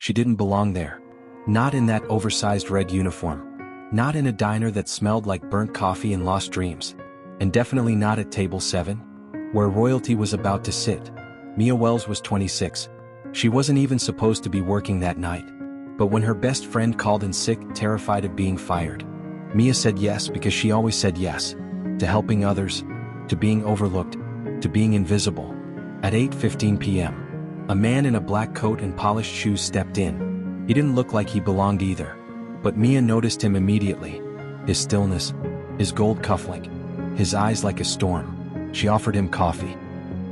She didn't belong there. Not in that oversized red uniform. Not in a diner that smelled like burnt coffee and lost dreams. And definitely not at table 7, where royalty was about to sit. Mia Wells was 26. She wasn't even supposed to be working that night. But when her best friend called in sick, terrified of being fired, Mia said yes because she always said yes. To helping others, to being overlooked, to being invisible. At 8:15 p.m., a man in a black coat and polished shoes stepped in. He didn't look like he belonged either. But Mia noticed him immediately. His stillness, his gold cufflink, his eyes like a storm. She offered him coffee.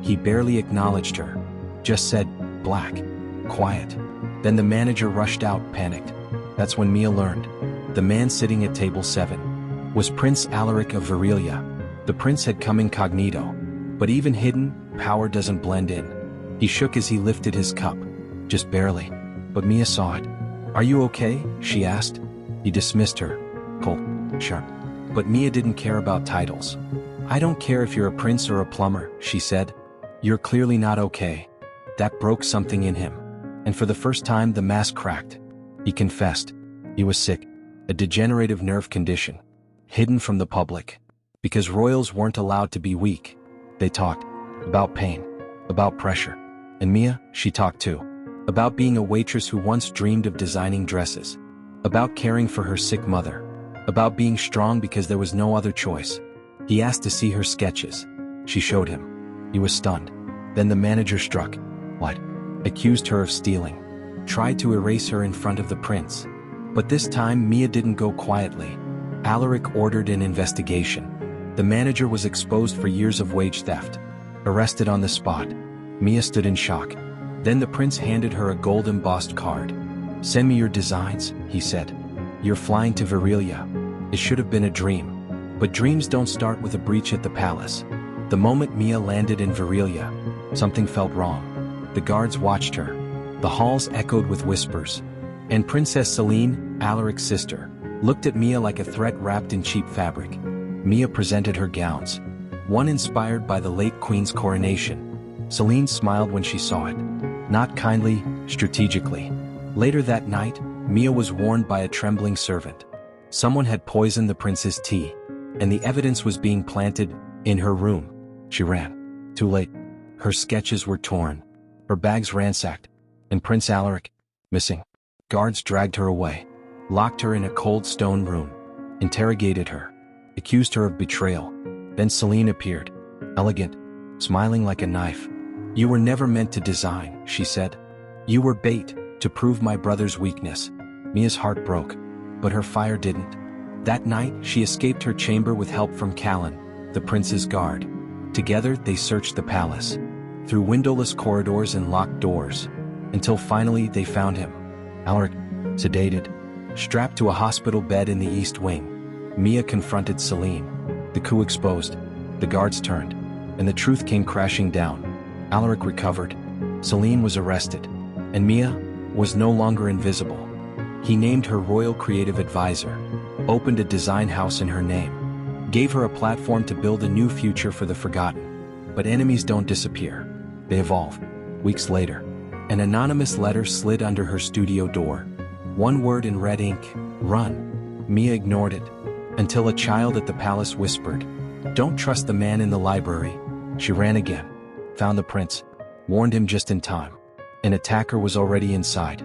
He barely acknowledged her. Just said, "Black." Quiet. Then the manager rushed out, panicked. That's when Mia learned. The man sitting at table 7 was Prince Alaric of Varelia. The prince had come incognito. But even hidden, power doesn't blend in. He shook as he lifted his cup. Just barely. But Mia saw it. "Are you okay?" she asked. He dismissed her. Cold, sharp. But Mia didn't care about titles. "I don't care if you're a prince or a plumber," she said. "You're clearly not okay." That broke something in him. And for the first time the mask cracked. He confessed. He was sick. A degenerative nerve condition. Hidden from the public. Because royals weren't allowed to be weak. They talked. About pain. About pressure. And Mia, she talked too. About being a waitress who once dreamed of designing dresses. About caring for her sick mother. About being strong because there was no other choice. He asked to see her sketches. She showed him. He was stunned. Then the manager struck. What? Accused her of stealing. Tried to erase her in front of the prince. But this time Mia didn't go quietly. Alaric ordered an investigation. The manager was exposed for years of wage theft. Arrested on the spot. Mia stood in shock. Then the prince handed her a gold-embossed card. "Send me your designs," he said. "You're flying to Varelia." It should have been a dream. But dreams don't start with a breach at the palace. The moment Mia landed in Varelia, something felt wrong. The guards watched her. The halls echoed with whispers. And Princess Celine, Alaric's sister, looked at Mia like a threat wrapped in cheap fabric. Mia presented her gowns. One inspired by the late queen's coronation. Celine smiled when she saw it. Not kindly, strategically. Later that night, Mia was warned by a trembling servant. Someone had poisoned the prince's tea, and the evidence was being planted in her room. She ran. Too late. Her sketches were torn. Her bags ransacked. And Prince Alaric, missing. Guards dragged her away. Locked her in a cold stone room. Interrogated her. Accused her of betrayal. Then Celine appeared. Elegant. Smiling like a knife. "You were never meant to design," she said. "You were bait, to prove my brother's weakness." Mia's heart broke. But her fire didn't. That night, she escaped her chamber with help from Callan, the prince's guard. Together, they searched the palace. Through windowless corridors and locked doors. Until finally, they found him. Alaric, sedated. Strapped to a hospital bed in the East Wing. Mia confronted Celine. The coup exposed. The guards turned. And the truth came crashing down. Alaric recovered. Celine was arrested. And Mia was no longer invisible. He named her royal creative advisor. Opened a design house in her name. Gave her a platform to build a new future for the forgotten. But enemies don't disappear. They evolve. Weeks later, an anonymous letter slid under her studio door. One word in red ink, "Run." Mia ignored it. Until a child at the palace whispered, "Don't trust the man in the library." She ran again. Found the prince. Warned him just in time. An attacker was already inside.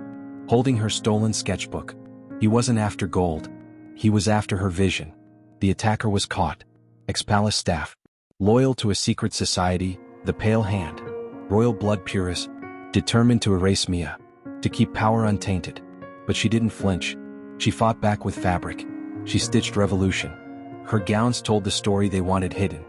Holding her stolen sketchbook. He wasn't after gold. He was after her vision. The attacker was caught. Ex-palace staff. Loyal to a secret society, the Pale Hand. Royal blood purist. Determined to erase Mia. To keep power untainted. But she didn't flinch. She fought back with fabric. She stitched revolution. Her gowns told the story they wanted hidden.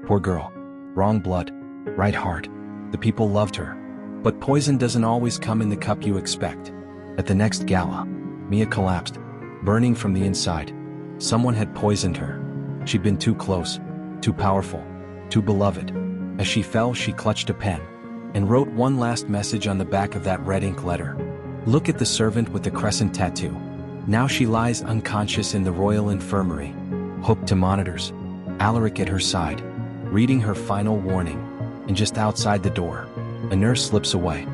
Poor girl. Wrong blood. Right heart. The people loved her. But poison doesn't always come in the cup you expect. At the next gala, Mia collapsed, burning from the inside. Someone had poisoned her. She'd been too close, too powerful, too beloved. As she fell, she clutched a pen and wrote one last message on the back of that red ink letter. "Look at the servant with the crescent tattoo. Now she lies unconscious in the royal infirmary, hooked to monitors." Alaric at her side, reading her final warning, and just outside the door, a nurse slips away,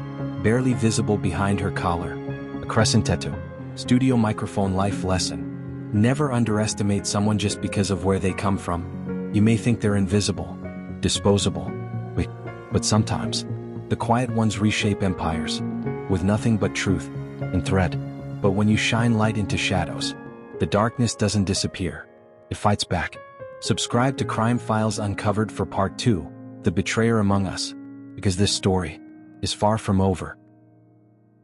barely visible behind her collar. A Crescentetu. Studio microphone life lesson. Never underestimate someone just because of where they come from. You may think they're invisible, disposable, but sometimes, the quiet ones reshape empires, with nothing but truth and thread. But when you shine light into shadows, the darkness doesn't disappear. It fights back. Subscribe to Crime Files Uncovered for Part 2, The Betrayer Among Us, because this story is far from over.